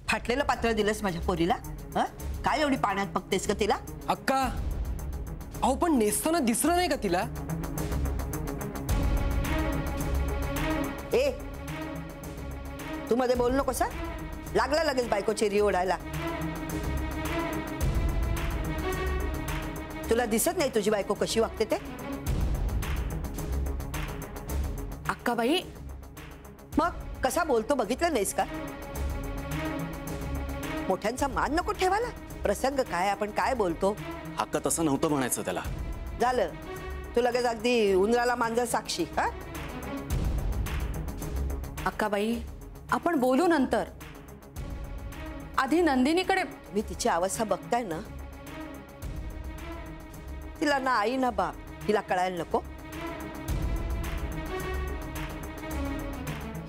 फाटलेलं पात्र दिलंस माझ्या पोरीला? काय एवढी पाण्यात बघतेस का तिला? अक्का, अहो पण नेसताना दिसलं नाही का तिला? ए, तू मध्ये बोल नको सा. लागला लगेच बायको चेरी ओढायला. तुला दिसत नाही तुझी बायको कशी वागते ते? अक्काबाई, मग कसा बोलतो बघितलं नाहीस का? मोठ्यांचा मान नको ठेवायला. प्रसंग काय, आपण काय बोलतो? अक्का तसं नव्हतं म्हणायचं त्याला. झालं तू लगेच अगदी उंदराला मांजर साक्षी. हा अक्काबाई, आपण बोलू नंतर. आधी नंदिनीकडे. मी तिची अवस्था बघताय ना. तिला ना आई ना बाप, हिला कळायला नको?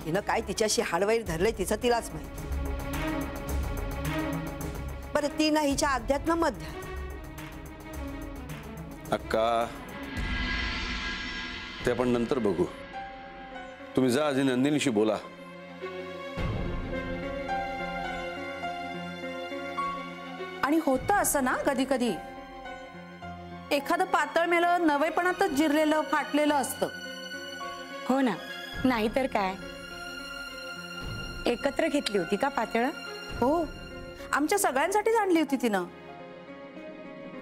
हिनं काय तिच्याशी हाडवैर धरलंय तिचं तिलाच माहिती. बरं, ती ना हिच्या अध्यात्म मध्य. अक्का, ते आपण नंतर बघू. तुम्ही जा आधी नंदिनीशी बोला. आणि होतं असं ना कधी कधी, एखादं पातळ मेलं नवेपणातच जिरलेलं फाटलेलं असतं. हो ना, नाहीतर काय. एकत्र घेतली होती का पातळ? हो, आमच्या सगळ्यांसाठीच आणली होती तिनं.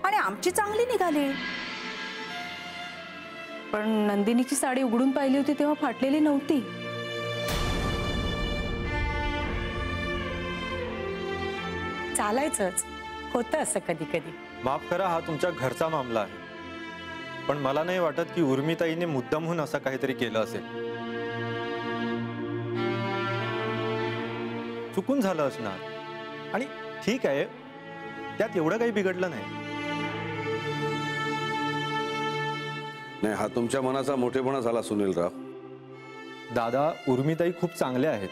आणि आमची चांगली निघाली. पण नंदिनीची साडी उघडून पाहिली होती तेव्हा फाटलेली नव्हती. चालायचंच, होतं असं कधी कधी. माफ करा, हा तुमच्या घरचा मामला आहे. पण मला नाही वाटत की उर्मिताईने मुद्दामहून असं काहीतरी केलं असेल. चुकून झालं असणार. आणि ठीक आहे, त्यात एवढं काही बिघडलं नाही. नाही, हा तुमच्या मनाचा मोठेपणा झाला सुनीलराव. दादा, उर्मिताई खूप चांगल्या आहेत.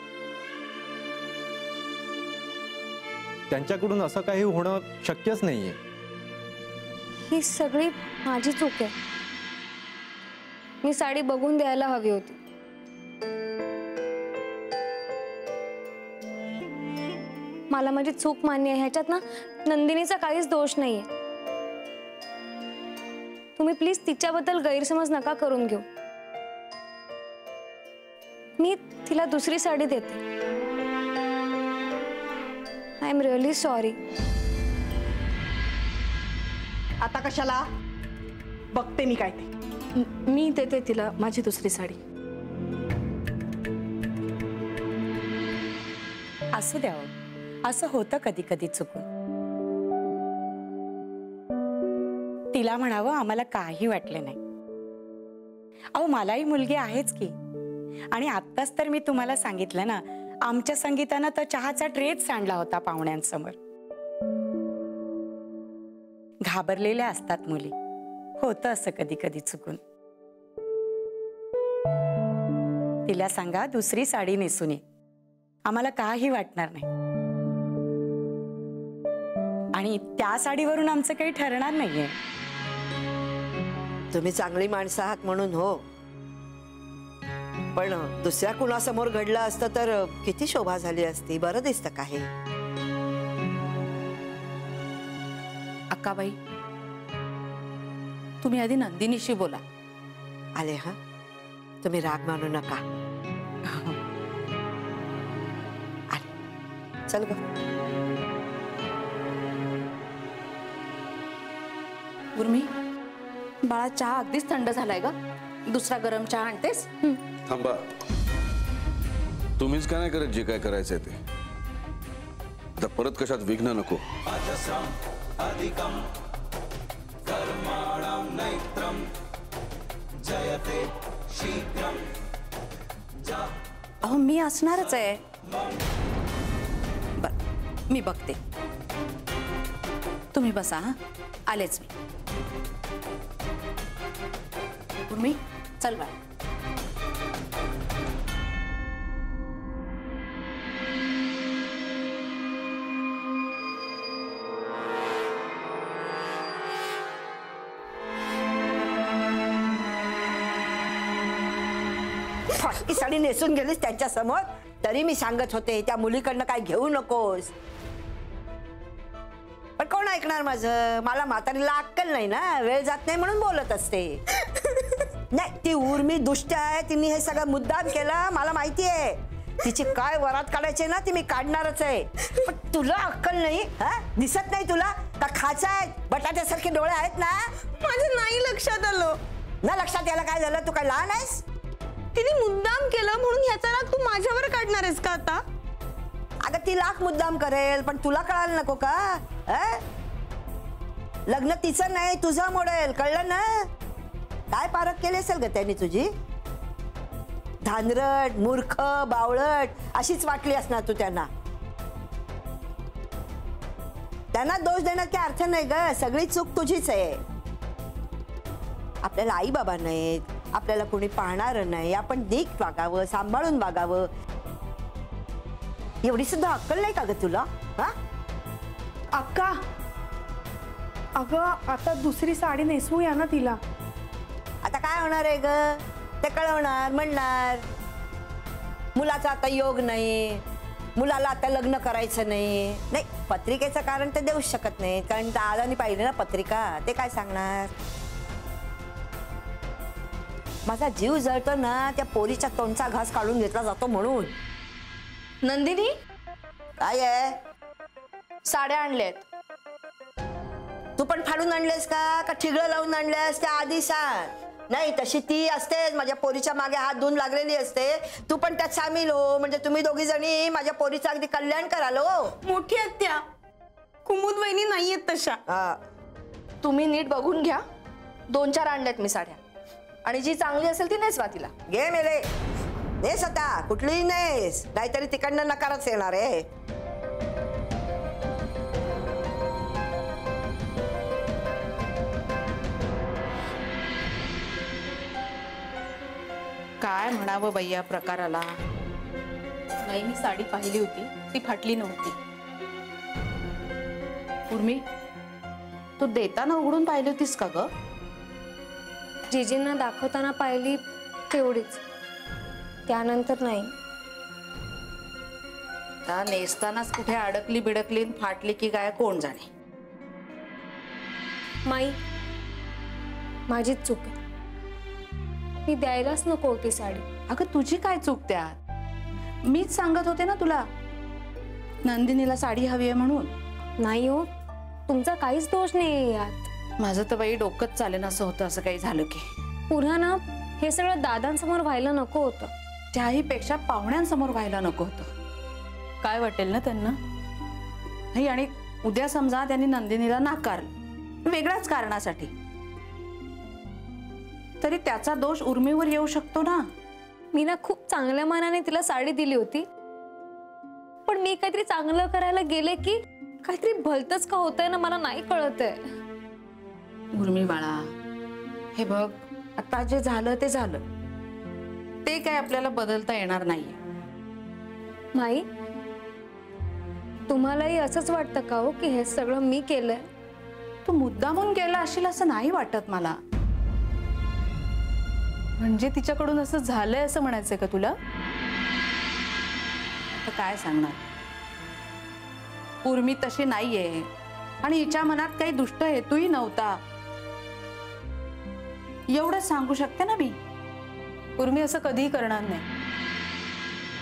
त्यांच्याकडून असं काही होणं शक्यच नाहीये. ही सगळी माझी चूक आहे. मी साडी बघून द्यायला हवी होती. मला माझी चूक मान्य आहे. ह्याच्यात ना नंदिनीचा काहीच दोष नाहीये. तुम्ही प्लीज तिच्याबद्दल गैरसमज नका करून घेऊ. मी तिला दुसरी साडी देते. I am really sorry. आता कशाला? बघते मी काय ते. मी देते तिला माझी दुसरी साडी. असू द्यावं, असं होतं कधी कधी चुकून. तिला म्हणावं आम्हाला काही वाटलं नाही. अहो, मलाही मुलगी आहेच की. आणि आत्ताच तर मी तुम्हाला सांगितलं ना, आमच्या संगीतानं तर चहाचा ट्रेच सांडला होता पाहुण्यांसमोर. घाबरलेल्या असतात मुली. होतं असं कधी कधी चुकून. तिला सांगा दुसरी साडी नेसून ये, आम्हाला काही वाटणार नाही. आणि त्या साडीवरून आमचं काही ठरणार नाहीये. तुम्ही चांगली माणसं आहात म्हणून हो, पण दुसऱ्या कुणासमोर घडलं असतं तर किती शोभा झाली असती. बरं दिसतं का हे? अक्काबाई, तुम्ही आधी नंदिनीशी बोला. आले. हा, तुम्ही राग मानू नका. आले, चल ग. उर्मी, बाळा चहा अगदीच थंड झालाय ग. दुसरा गरम चहा आणतेस? थांबा, तुम्हीच का नाही करत जे काय करायचंय ते? आता परत कशात विघ्न नको. अहो, मी असणारच आहे. बर, मी बघते. तुम्ही बसा. हा, आलेच मी. उर्मी, चल बाळा. फाटकी साडी नेसून गेलीस त्यांच्या समोर, तरी मी सांगत होते त्या मुलीकडनं काय घेऊ नकोस. पण कोण ऐकणार माझं? मला म्हातारीला अक्कल नाही ना, वेळ जात नाही म्हणून बोलत असते. नाही, ती उर्मी दुष्ट आहे, तिने हे सगळं मुद्दाम केलं, मला माहिती आहे. तिची काय वरात काढायची ना ती मी काढणारच आहे. पण तुला अक्कल नाही? हा, दिसत नाही तुला का? खाचा आहेत, बटाट्यासारखे डोळे आहेत ना? माझं नाही लक्षात आलं. ना लक्षात यायला काय झालं? तू काय लहान आहेस? तिने मुद्दाम केलं म्हणून ह्याचा राग तू माझ्यावर काढणार आहेस का आता? अगं ती लाख मुद्दाम करेल, पण तुला कळायला नको का? लग्न तिचं नाही तुझं मोडेल, कळलं ना? काय पारख केली असेल ग त्यांनी तुझी? धानरट, मूर्ख, बावळट अशीच वाटली असणार तू त्यांना. त्यांना दोष देण्यात काय अर्थ नाही ग, सगळी चूक तुझीच आहे. आपल्याला आई बाबा नाहीत, आपल्याला कोणी पाहणार नाही, आपण नीट वागावं, सांभाळून वागावं. एवढी सुद्धा अक्कल नाही का ग तुला? हा अक्का, अगं आता दुसरी साडी नेसवूया ना तिला. आता काय होणार आहे ग? ते कळवणार, म्हणणार मुलाचा आता योग नाही, मुलाला आता लग्न करायचं नाही. नाही, पत्रिकेचं कारण ते देऊच शकत नाही, कारण दादानी पाहिली ना पत्रिका, ते काय सांगणार? माझा जीव जळतो ना त्या पोरीच्या तोंडचा घास काढून घेतला जातो म्हणून. नंदिनी, काय आहे? साड्या आणल्यात. तू पण फाडून आणलेस का ठिगळं लावून आणल्यास? त्या आधी सांग. नाही, तशी ती असतेच, माझ्या पोरीच्या मागे हात धुवून लागलेली असते. तू पण त्यात सामील हो, म्हणजे तुम्ही दोघी जणी माझ्या पोरीचं अगदी कल्याण कराल हो. मोठी आत्या, कुमुद वहिनी नाहीयेत तशा. तुम्ही नीट बघून घ्या. 2-4 आणल्यात मी साड्या, आणि जी चांगली असेल ती नेसवा तिला. घे मेले, नेस आता, कुठलीही नेस, नाहीतरी तिकडनं नकारच येणार आहे. काय म्हणावं बाई या प्रकाराला. नाही, मी साडी पाहिली होती, ती फाटली नव्हती. उर्मी, तू देताना उघडून पाहिली होतीस का ग? जीजींना दाखवताना पाहिली तेवढीच, त्यानंतर नाही. त्या नेसतानाच कुठे अडकली बिडकली फाटली की काय कोण जाणे. माई, माझीच चूक आहे. मी द्यायलाच नको होती साडी. अगं तुझी काय चूक त्यात? मीच सांगत होते ना तुला नंदिनीला साडी हवी आहे म्हणून. नाही हो, तुमचा काहीच दोष नाही यात. माझं तर बाई डोकंच चालेन असं होतं असं काही झालं की. पुन्हा ना हे सगळं दादांसमोर व्हायला नको होतं. त्याही पेक्षा पाहुण्यांसमोर व्हायला नको होतं. काय वाटेल ना त्यांना? नाही, आणि उद्या समजा त्यांनी नंदिनीला नाकारलं वेगळ्याच कारणासाठी, तरी त्याचा दोष उर्मीवर येऊ शकतो ना. मी ना खूप चांगल्या मनाने तिला साडी दिली होती, पण मी काहीतरी चांगलं करायला गेले की काहीतरी भलतच का होतंय ना, मला नाही कळत आहे. उर्मी बाळा, हे बघ, आता जे झालं ते झालं, ते काय आपल्याला बदलता येणार नाहीये. नाही, तुम्हालाही असंच वाटतं का हो की हे सगळं मी केलंय? तू मुद्दामून केलं असेल असं नाही वाटत मला. म्हणजे तिच्याकडून असं झालंय असं म्हणायचंय का तुला? आता काय सांगणार, उर्मी तशी नाहीये आणि हिच्या मनात काही दुष्ट हेतूही नव्हता, एवढं सांगू शकते ना मी. उर्मी असं कधीही करणार नाही.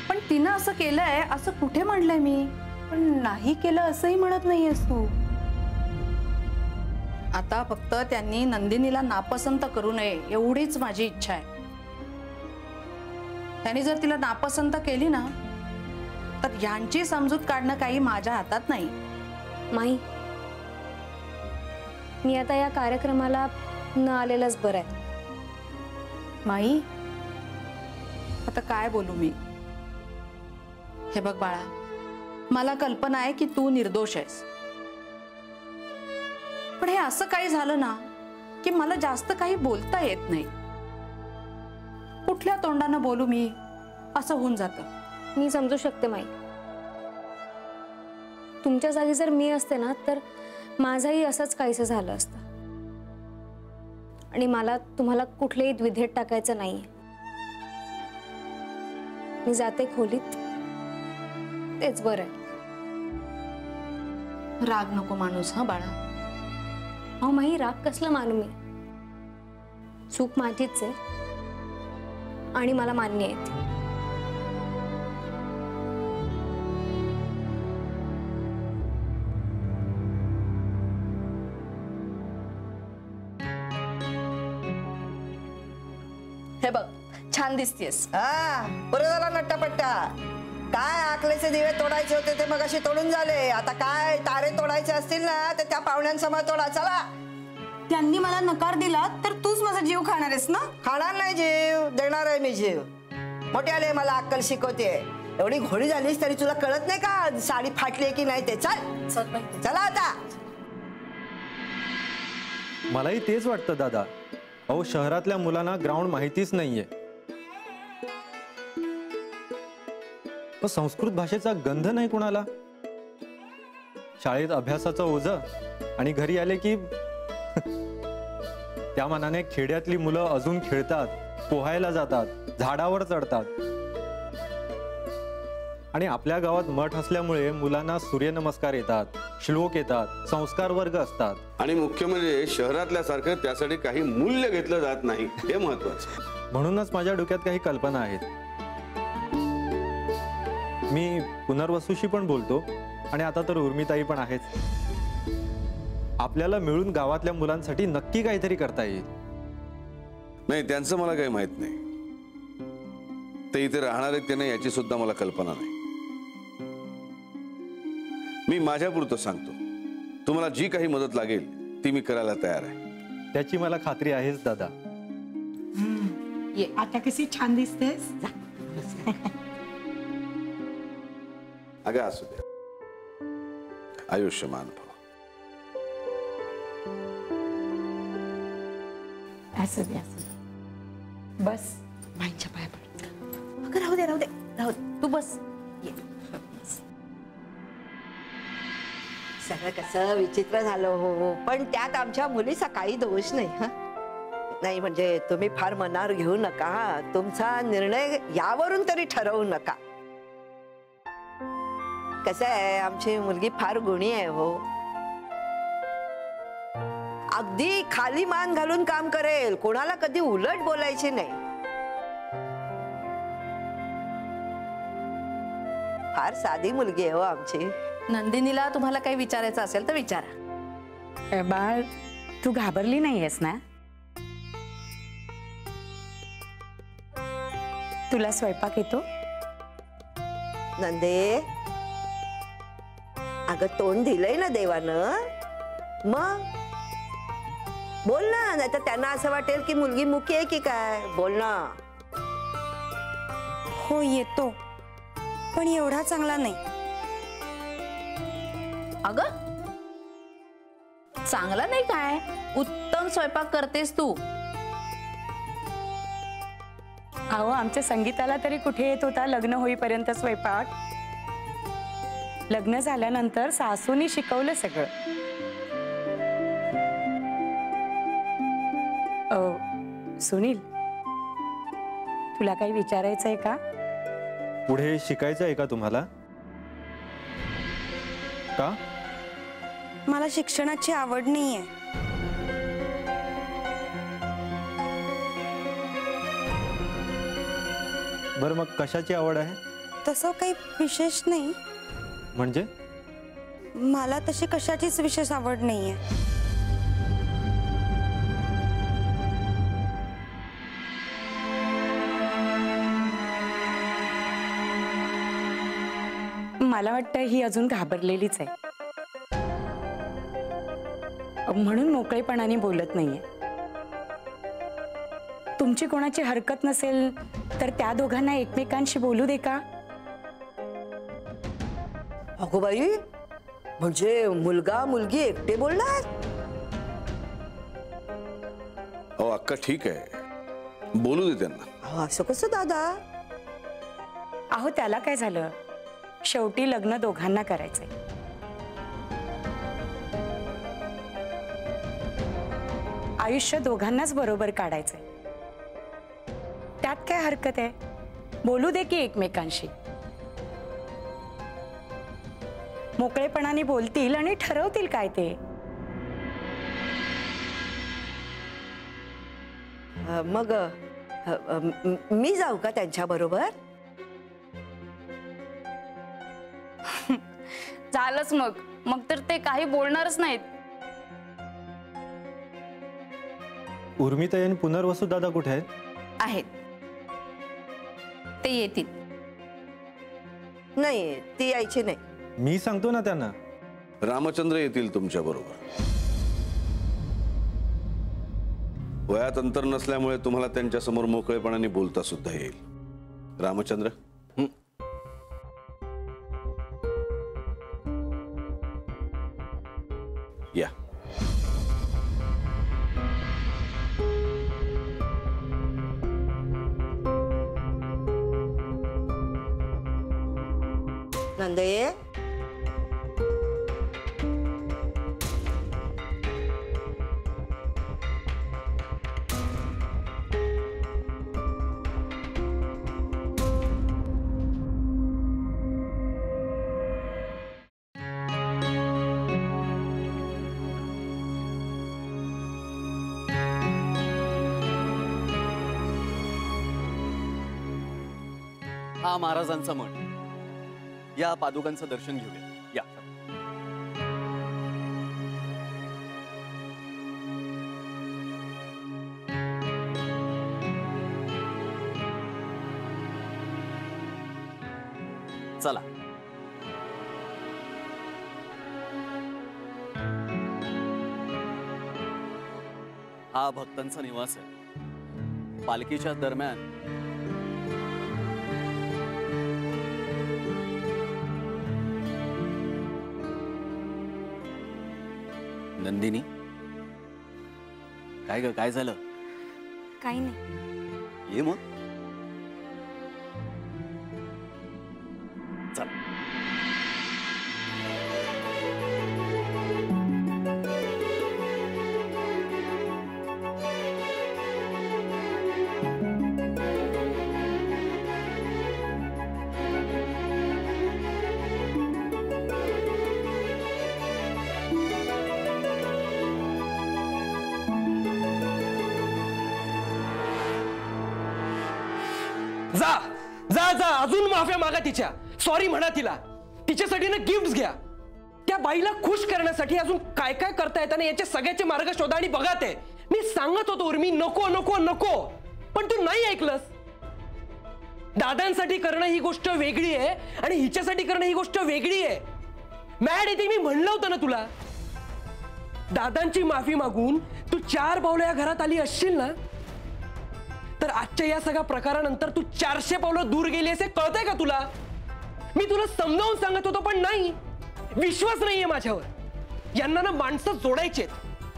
पण तिनं असं केलंय असं कुठे म्हणलंय मी? पण नाही केलं असंही म्हणत नाहीयेस तू. आता फक्त त्यांनी नंदिनीला नापसंत करू नये एवढीच माझी इच्छा आहे. त्यांनी जर तिला नापसंत केली ना, तर यांची समजूत काढणं काही माझ्या हातात नाही. माई, मी आता या कार्यक्रमाला न आलेलंच बरं आहे. माई, आता काय बोलू मी? हे बघ बाळा, मला कल्पना आहे की तू निर्दोष आहेस, पण हे असं काही झालं ना की मला जास्त काही बोलता येत नाही. कुठल्या तोंडानं बोलू मी असं होऊन जातं. मी समजू शकते माई. तुमच्या जागी जर मी असते ना तर माझंही असंच काहीसं झालं असतं, आणि मला तुम्हाला कुठलेही द्विधेत टाकायचं नाहीये. मी जाते खोलीत, तेच बरं आहे. राग नको माणूस हा बाळा. अहो माही, राग कसला मानू मी? चूक माझीच आहे आणि मला मान्य आहे ती. हे बघ, छान दिसतेस. हा बरं झाला नट्टापट्टा. काय आकलेचे दिवे तोडायचे होते ते मगाशी तोडून झाले. आता काय तारे तोडायचे असतील ना तर त्या पाहुण्यांसमोर तोडा. चला. त्यांनी मला नकार दिला तर तूच माझा जीव खाणार आहेस ना? खाणार नाही जीव, देणार आहे मी जीव. मोठे आले मला अक्कल शिकवते. एवढी घोडी झालीस तरी तुला कळत नाही का साडी फाटली की नाही ते? चल चला आता. मलाही तेच वाटतं दादा. अहो शहरातल्या मुलांना ग्राउंड माहितीच नाहीये. संस्कृत भाषेचा गंध नाही कुणाला. शाळेत अभ्यासाचं ओझं आणि घरी आले की त्या मानाने खेड्यातली मुलं अजून खेळतात, पोहायला जातात, झाडावर चढतात. आणि आपल्या गावात मठ असल्यामुळे मुलांना सूर्यनमस्कार येतात, श्लोक येतात, संस्कार वर्ग असतात. आणि मुख्य म्हणजे शहरातल्या सारखं त्यासाठी काही मूल्य घेतलं जात नाही, हे महत्वाचं. म्हणूनच माझ्या डोक्यात काही कल्पना आहेत. मी पुनर्वसूशी पण बोलतो आणि आता तर उर्मिताई पण आहेच. आपल्याला मिळून गावातल्या मुलांसाठी नक्की काहीतरी करता येईल. नाही, त्यांचं मला काही माहित नाही. ते इथे राहणार आहेत की नाही याची सुद्धा मला कल्पना नाही. मी माझ्यापुरतं सांगतो, तुम्हाला जी काही मदत लागेल ती मी करायला तयार आहे. त्याची मला खात्री आहेच दादा. आता कशी छान दिसतेस. अगं असू द्या. आयुष्यमान भव. असं दे असं दे. बस माईच्या पाया पड. अगं राहू दे राहू दे राहू दे, तू बस. ये. सगळं कसं विचित्र झालं हो. पण त्यात आमच्या मुलीचा काही दोष नाही. हा नाही म्हणजे तुम्ही फार मनावर घेऊ नका. तुमचा निर्णय यावरून तरी ठरवू नका. कसं आहे, आमची मुलगी फार गुणी आहे हो. अगदी खाली मान घालून काम करेल, कोणाला कधी उलट बोलायची नाही. फार साधी मुलगी आहे हो आमची. नंदिनीला तुम्हाला काही विचारायचं असेल तर विचारा. बाळ, तू घाबरली नाहीयेस ना? तुला स्वयंपाक येतो? नंदे, अगं तोंड दिलंय ना देवानं, मग बोल ना. नाही तर त्यांना असं वाटेल की मुलगी मुकी आहे की काय. बोल ना. हो येतो, पण एवढा चांगला नाही. अगं चांगला नाही काय, उत्तम स्वयंपाक करतेस तू. अहो आमच्या संगीताला तरी कुठे येत होता लग्न होईपर्यंत स्वयंपाक. लग्न झाल्यानंतर सासूनी शिकवलं सगळं. सुनील, तुला काही विचारायचंय का? पुढे शिकायचं आहे का तुम्हाला? का? मला शिक्षणाची आवड नाहीये. बरं मग कशाची आवड आहे? तसं काही विशेष नाही. म्हणजे? मला तशी कशाचीच विशेष आवड नाहीये. मला वाटतं ही अजून घाबरलेलीच आहे, म्हणून मोकळेपणाने बोलत नाहीये. तुमची कोणाची हरकत नसेल तर त्या दोघांना एकमेकांशी बोलू दे का? अगो बाई, म्हणजे मुलगा मुलगी एकटे बोलणार? अहो अक्का ठीक आहे, बोलू दे त्यांना. अहो असं कसं दादा? अहो त्याला काय झालं, शेवटी लग्न दोघांना करायचंय. आयुष्य दोघांनाच बरोबर काढायचंय. त्यात काय हरकत आहे? बोलू दे की एकमेकांशी. मोकळेपणाने बोलतील आणि ठरवतील काय ते. मग मी जाऊ का त्यांच्या बरोबर? झालंच मग. मग तर ते काही बोलणारच नाहीत. उर्मिताई आणि पुनर्वसू दादा कुठे आहेत? आहेत, ते येतील. नाही, ती यायची नाही. मी सांगतो ना त्यांना. रामचंद्र येतील तुमच्या बरोबर. वयात अंतर नसल्यामुळे तुम्हाला त्यांच्या समोर मोकळेपणाने बोलता सुद्धा येईल. रामचंद्र, या. नंदे, हा महाराजांचा मठ. या पादुकांचं दर्शन घेऊया. या. चला. हा भक्तांचा निवास आहे. पालखीच्या दरम्यान नंदिनी, काय ग, काय झालं? काही नाही. ये मग. चल. जा जा जा, अजून माफिया मागा तिच्या. सॉरी म्हणा तिला. तिच्यासाठी ना गिफ्ट घ्या. त्या बाईला खुश करण्यासाठी अजून काय काय करता येतं ना याचे सगळ्याचे मार्ग शोधा आणि बघा ते. मी सांगत होतो उर्मी, नको नको नको, पण तू नाही ऐकलंस. दादांसाठी करणं ही गोष्ट वेगळी आहे आणि हिच्यासाठी करणं ही गोष्ट वेगळी आहे. मॅड येते, मी म्हणलं होतं ना तुला. दादांची माफी मागून तू 4 पावलं या घरात आली असशील ना, तर आजच्या या सगळ्या प्रकारानंतर तू 400 पावलं दूर गेली असे कळतंय का तुला? मी तुला समजावून सांगत होतो, पण नाही, विश्वास नाहीये माझ्यावर. यांना ना माणसं जोडायचेत.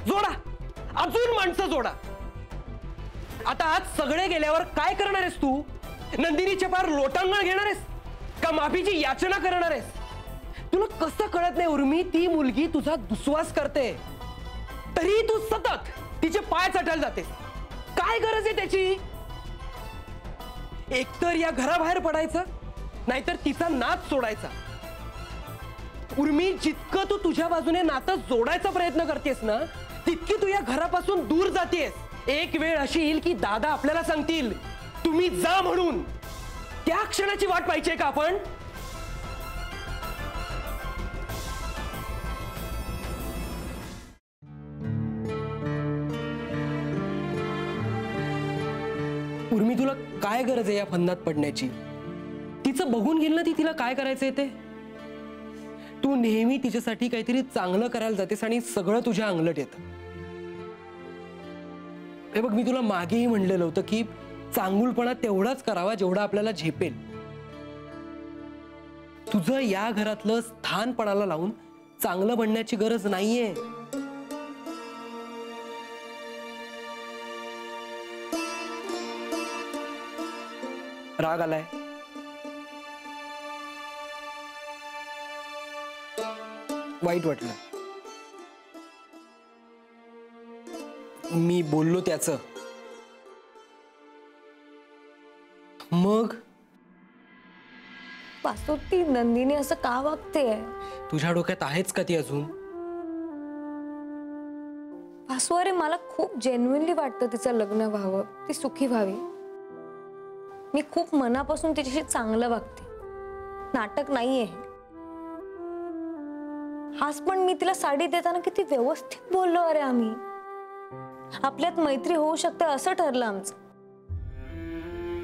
जोडा, अजून माणसं जोडा. आता आज सगळे गेल्यावर काय करणार आहेस तू? नंदिनीच्या पार लोटांगण घेणार आहेस का माफीची याचना करणार आहेस? तुला कसं कळत नाही उर्मी, ती मुलगी तुझा दुस्वास करते तरी तू सतत तिचे पाय चटायला जाते. काय गरज आहे त्याची? एकतर या घराबाहेर पडायचं, नाहीतर तिचा नाच सोडायचा. उर्मी, जितकं तू तुझ्या बाजूने नातं जोडायचा प्रयत्न करतेस ना, तितकी तू या घरापासून दूर जातेस. एक वेळ अशी येईल की दादा आपल्याला सांगतील तुम्ही जा म्हणून. त्या क्षणाची वाट पाहिजे का आपण? उर्मी, तुला काय गरज आहे या फंदात पडण्याची? तिचं बघून घेईल ना ती तिला काय करायचंय ते. तू नेहमी तिच्यासाठी काहीतरी चांगलं करायला जातेस आणि सगळं तुझ्या अंगलट येतं. हे बघ, मी तुला मागेही म्हणलेलं होतं की चांगुलपणा तेवढाच करावा जेवढा आपल्याला झेपेल. तुझं या घरातलं स्थानपणाला लावून चांगलं बनण्याची गरज नाहीये. राग आलाय? वाईट वाटलं? मी बोललो त्याचं? मग वासू ती नंदिनी असं का वागतेय? तुझ्या डोक्यात आहेच का ती अजून? वासू अरे मला खूप जेन्युइनली वाटतं तिचं लग्न व्हावं, ती सुखी व्हावी. मी खूप मनापासून तिच्याशी चांगलं वागते, नाटक नाहीये. आज पण मी तिला साडी देताना किती व्यवस्थित बोललो अरे. आम्ही आपल्यात मैत्री होऊ शकते असं ठरलं आमचं,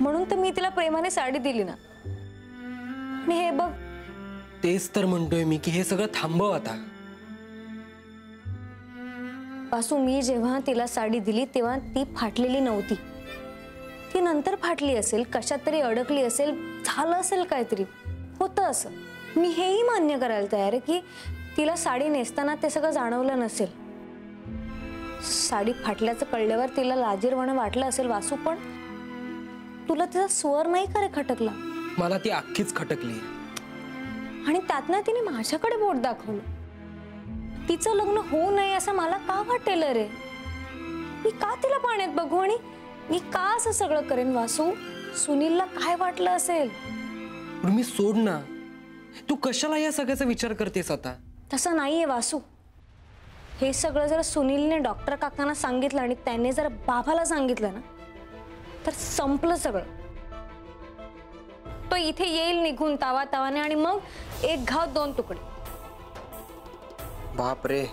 म्हणून तर मी तिला प्रेमाने साडी दिली ना. आणि हे बघ, तेच तर म्हणतोय मी की हे सगळं थांबव आता. वासू मी जेव्हा तिला साडी दिली तेव्हा ती फाटलेली नव्हती. ती नंतर फाटली असेल, कशात तरी अडकली असेल, झालं असेल काहीतरी, होतं असं. मी हेही मान्य करायला तयार आहे की तिला साडी नेसताना ते सगळं जाणवलं नसेल. साडी फाटल्याचं कळल्यावर तिला लाजीरवाणं वाटलं असेल वासू, पण तुला तिचा स्वर नाही का रे खटकला? मला ती अख्खीच खटकली. आणि त्यातनं तिने माझ्याकडे बोट दाखवलं. तिचं लग्न होऊ नये असं मला का वाटेल रे? मी का तिला पाण्यात बघू आणि मी का असं सगळं करेन वासू? सुनीलला काय वाटलं असेल? मी सोड ना, तू कशाला या सगळ्याचा विचार करतेस आता? तसं नाहीये वासू. हे सगळं जर सुनीलने डॉक्टर काकांना सांगितलं आणि त्याने जर बाबाला सांगितलं ना, तर संपलं सगळं. तो इथे येईल निघून तावा तावाने आणि मग एक घाव दोन तुकडे. बाप रे,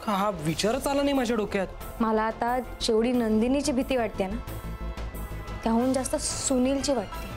हा विचारच आला नाही माझ्या डोक्यात. मला आता जेवढी नंदिनीची भीती वाटते ना, त्याहून जास्त सुनीलची वाटते.